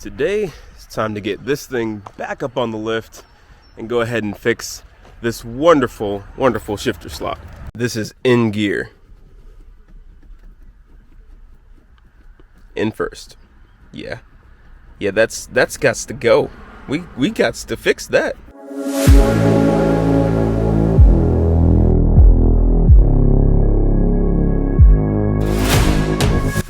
Today, it's time to get this thing back up on the lift and go ahead and fix this wonderful, wonderful shifter slop. This is in gear. In first. Yeah, that's got to go. We got to fix that.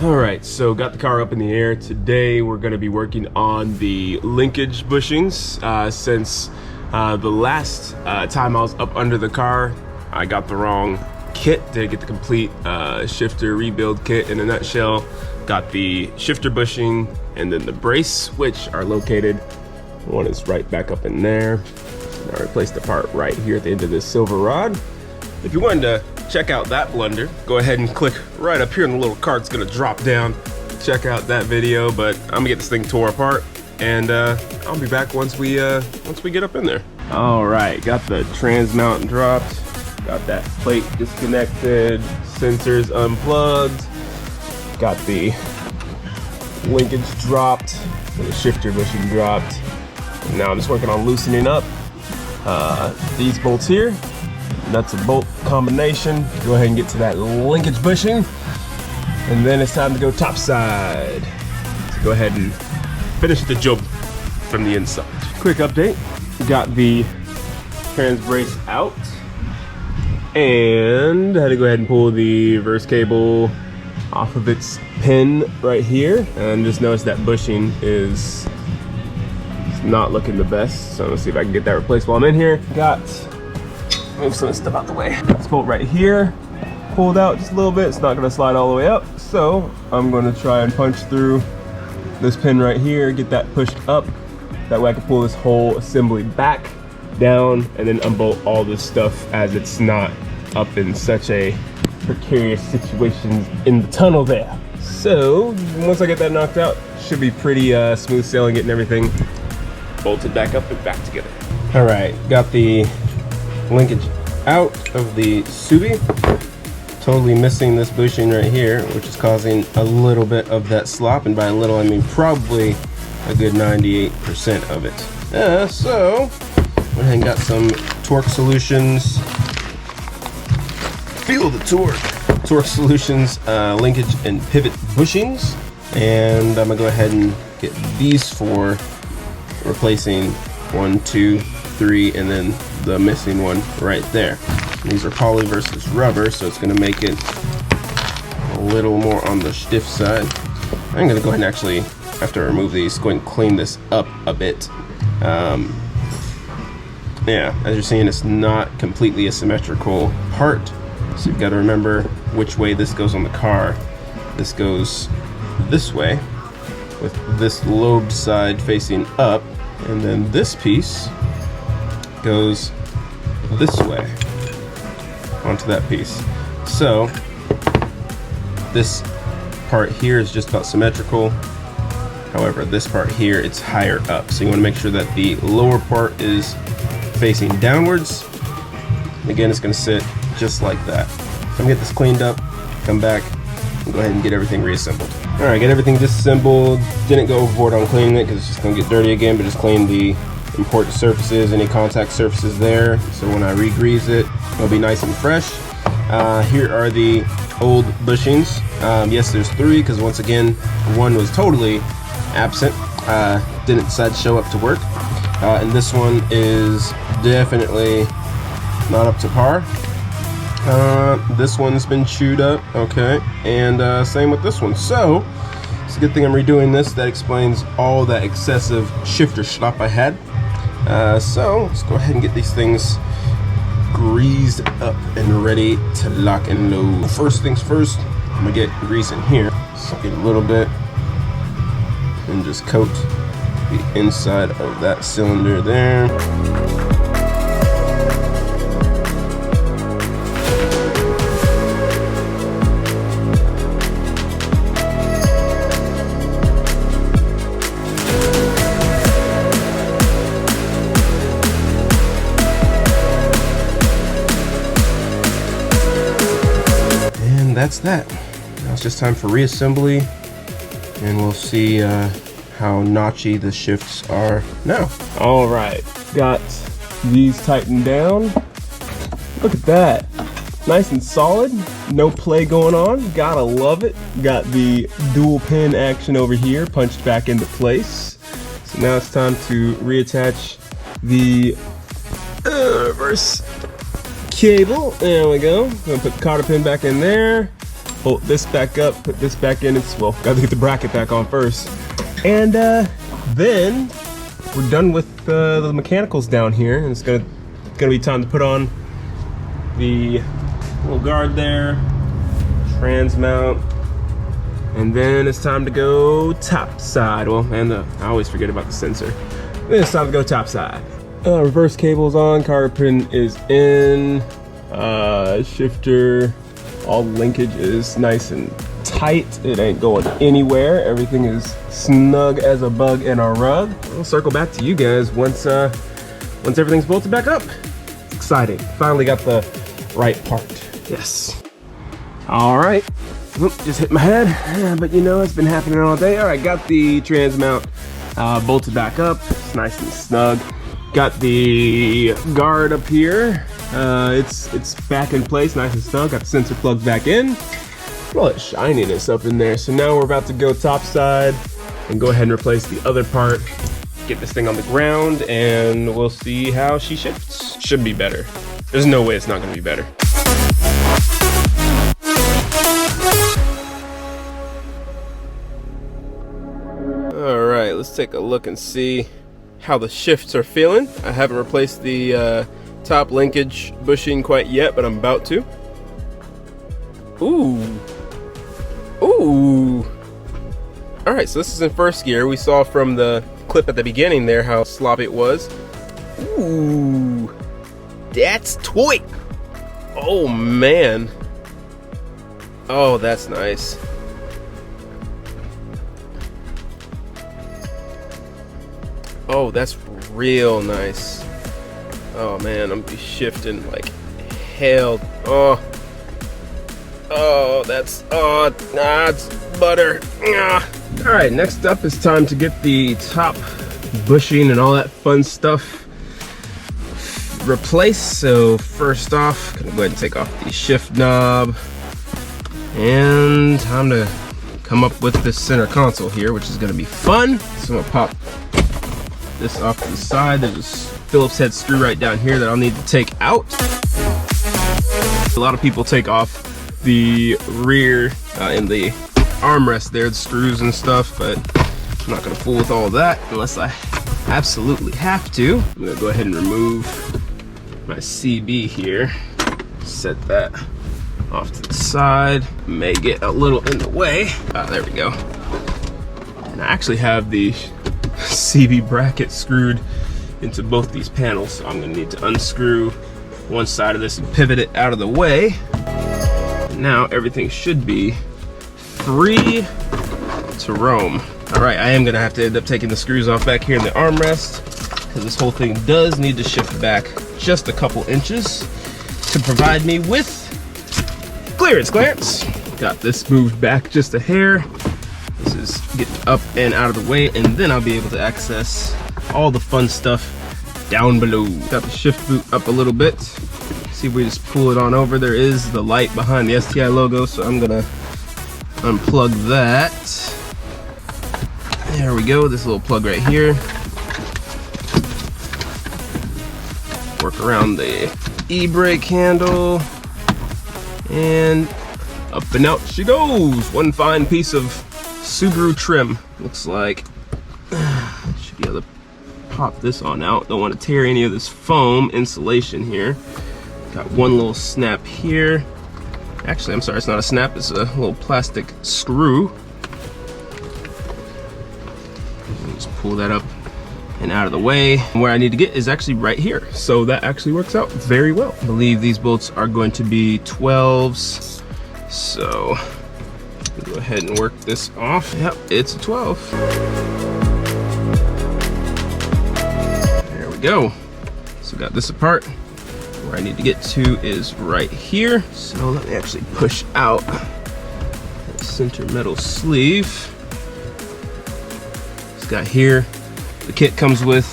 Alright, so got the car up in the air. Today we're going to be working on the linkage bushings. Since the last time I was up under the car, I got the wrong kit. Didn't get the complete shifter rebuild kit in a nutshell. Got the shifter bushing and then the brace, which are located. One is right back up in there. I replaced the part right here at the end of this silver rod. If you wanted to check out that blunder, go ahead and click right up here and the little cart's gonna drop down. Check out that video, but I'm gonna get this thing tore apart and I'll be back once we get up in there. All right, got the trans mount dropped, got that plate disconnected, sensors unplugged, got the linkage dropped, the shifter bushing dropped. And now I'm just working on loosening up these bolts here. Nuts and bolt combination. Go ahead and get to that linkage bushing, and then it's time to go top side. So go ahead and finish the job from the inside. Quick update, got the trans brace out and I had to go ahead and pull the reverse cable off of its pin right here, and just noticed that bushing is not looking the best, so I'm gonna see if I can get that replaced while I'm in here. Move some stuff out the way. This bolt right here, pulled out just a little bit. It's not gonna slide all the way up, so I'm gonna try and punch through this pin right here, get that pushed up. That way I can pull this whole assembly back, down, and then unbolt all this stuff as it's not up in such a precarious situation in the tunnel there. So once I get that knocked out, should be pretty smooth sailing getting everything bolted back up and back together. All right, got the linkage out of the Subi. Totally missing this bushing right here, which is causing a little bit of that slop, and by a little I mean probably a good 98% of it. So went ahead and got some torque solutions. Feel the torque solutions, linkage and pivot bushings, and I'm gonna go ahead and get these four, replacing 1, 2, 3, and then the missing one right there. These are poly versus rubber, so it's going to make it a little more on the stiff side. I'm going to go ahead and actually, after I remove these, go ahead and clean this up a bit. Yeah, as you're seeing, it's not completely a symmetrical part, so you've got to remember which way this goes on the car. This goes this way, with this lobed side facing up, and then this piece goes this way onto that piece. So this part here is just about symmetrical. However, this part here, it's higher up. So you want to make sure that the lower part is facing downwards. And again, it's going to sit just like that. So I'm going to get this cleaned up, come back, and go ahead and get everything reassembled. All right, get everything disassembled. Didn't go overboard on cleaning it because it's just going to get dirty again, but just clean the important surfaces, any contact surfaces there, so when I re-grease it, it'll be nice and fresh. Here are the old bushings. Yes, there's 3, because once again, one was totally absent, didn't decide to show up to work, and this one is definitely not up to par. This one's been chewed up, okay, and same with this one. So it's a good thing I'm redoing this. That explains all that excessive shifter slop I had. So let's go ahead and get these things greased up and ready to lock and load. First things first, I'm gonna get grease in here. So get a little bit and just coat the inside of that cylinder there. That's that. Now it's just time for reassembly, and we'll see how notchy the shifts are now. All right, got these tightened down. Look at that, nice and solid, no play going on, gotta love it. Got the dual pin action over here, punched back into place. So now it's time to reattach the reverse cable. There we go. I'm gonna put the cotter pin back in there, bolt this back up, put this back in. It's, well, gotta get the bracket back on first. And then we're done with the mechanicals down here, and it's gonna be time to put on the little guard there, trans mount, and then it's time to go top side. Well, and I always forget about the sensor. Then it's time to go top side. Reverse cable's on, cotter pin is in, shifter, all linkage is nice and tight. It ain't going anywhere. Everything is snug as a bug in a rug. I'll circle back to you guys once everything's bolted back up. It's exciting. Finally got the right part. Yes. All right. Oop, just hit my head, but you know, it's been happening all day. All right, got the trans mount bolted back up. It's nice and snug. Got the guard up here. It's back in place, nice and snug. Got the sensor plugged back in. A lot of shininess up in there. So now we're about to go top side and go ahead and replace the other part. Get this thing on the ground and we'll see how she shifts. Should be better. There's no way it's not gonna be better. All right, let's take a look and see how the shifts are feeling. I haven't replaced the top linkage bushing quite yet, but I'm about to. Ooh. Ooh. All right, so this is in first gear. We saw from the clip at the beginning there how sloppy it was. Ooh. That's toy. Oh man. Oh, that's nice. Oh, that's real nice. Oh man, I'm be shifting like hell. Oh, that's it's butter. All right, next up is time to get the top bushing and all that fun stuff replaced. So first off, gonna go ahead and take off the shift knob, and time to come up with this center console here, which is gonna be fun. So I'm gonna pop this off to the side. There's a Phillips head screw right down here that I'll need to take out. A lot of people take off the rear in the armrest there, the screws and stuff, but I'm not gonna fool with all of that unless I absolutely have to. I'm gonna go ahead and remove my CB here, set that off to the side. May get a little in the way. There we go. And I actually have the CB bracket screwed into both these panels, so I'm gonna need to unscrew one side of this and pivot it out of the way. Now everything should be free to roam. All right, I am gonna have to end up taking the screws off back here in the armrest, because this whole thing does need to shift back just a couple inches to provide me with clearance. Got this moved back just a hair. This is getting up and out of the way, and then I'll be able to access all the fun stuff down below. Got the shift boot up a little bit. See if we just pull it on over. There is the light behind the STi logo, so I'm gonna unplug that. There we go, this little plug right here. Work around the e-brake handle, and up and out she goes. One fine piece of Subaru trim. Looks like should be able to pop this on out. Don't want to tear any of this foam insulation here. Got one little snap here. Actually, I'm sorry, it's not a snap, it's a little plastic screw. Just pull that up and out of the way. Where I need to get is actually right here. So that actually works out very well. I believe these bolts are going to be 12s. So go ahead and work this off. Yep, it's a 12. There we go. So got this apart. Where I need to get to is right here. So let me actually push out the center metal sleeve. got here. The kit comes with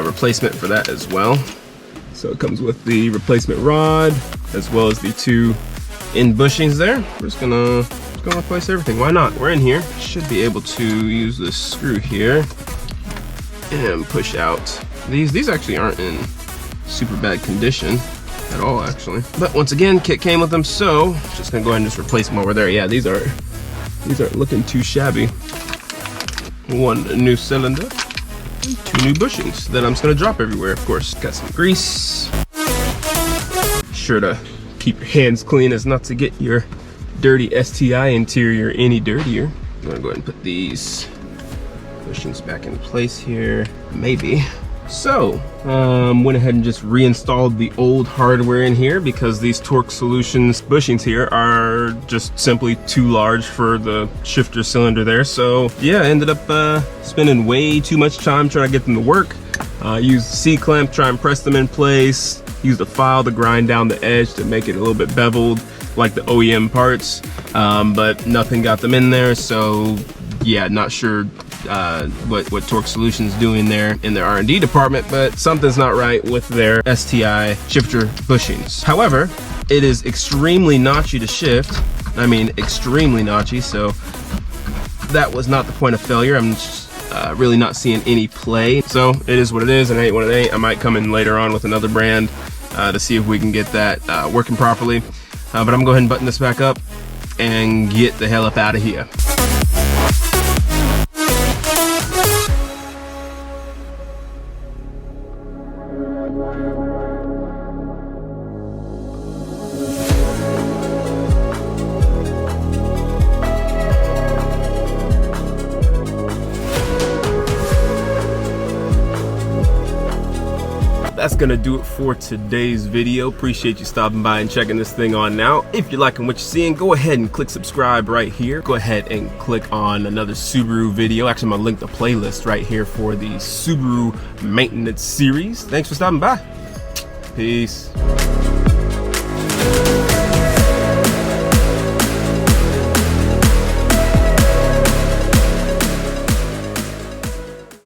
replacement for that as well. So it comes with the replacement rod as well as the 2 end bushings there. We're just gonna replace everything. Why not? We're in here. Should be able to use this screw here and push out these. These actually aren't in super bad condition at all, actually. But once again, kit came with them, so just gonna go ahead and just replace them while we're there. Yeah, these aren't looking too shabby. 1 new cylinder and 2 new bushings that I'm just gonna drop everywhere, of course. Got some grease. Sure to keep your hands clean as not to get your dirty STi interior any dirtier. I'm gonna go ahead and put these bushings back in place here, maybe. So, went ahead and just reinstalled the old hardware in here because these Torque Solutions bushings here are just simply too large for the shifter cylinder there. So yeah, I ended up spending way too much time trying to get them to work. Used the C-clamp, try and press them in place. Used a file to grind down the edge to make it a little bit beveled like the OEM parts, but nothing got them in there. So yeah, not sure what Torque Solutions doing there in their R&D department, but something's not right with their STi shifter bushings. However, it is extremely notchy to shift. I mean, extremely notchy, so that was not the point of failure. I'm just really not seeing any play. So it is what it is, and it ain't what it ain't. I might come in later on with another brand to see if we can get that working properly. But I'm gonna go ahead and button this back up and get the hell up out of here. That's gonna do it for today's video. Appreciate you stopping by and checking this thing on now. If you're liking what you're seeing, go ahead and click subscribe right here. Go ahead and click on another Subaru video. Actually, I'm gonna link the playlist right here for the Subaru maintenance series. Thanks for stopping by. Peace.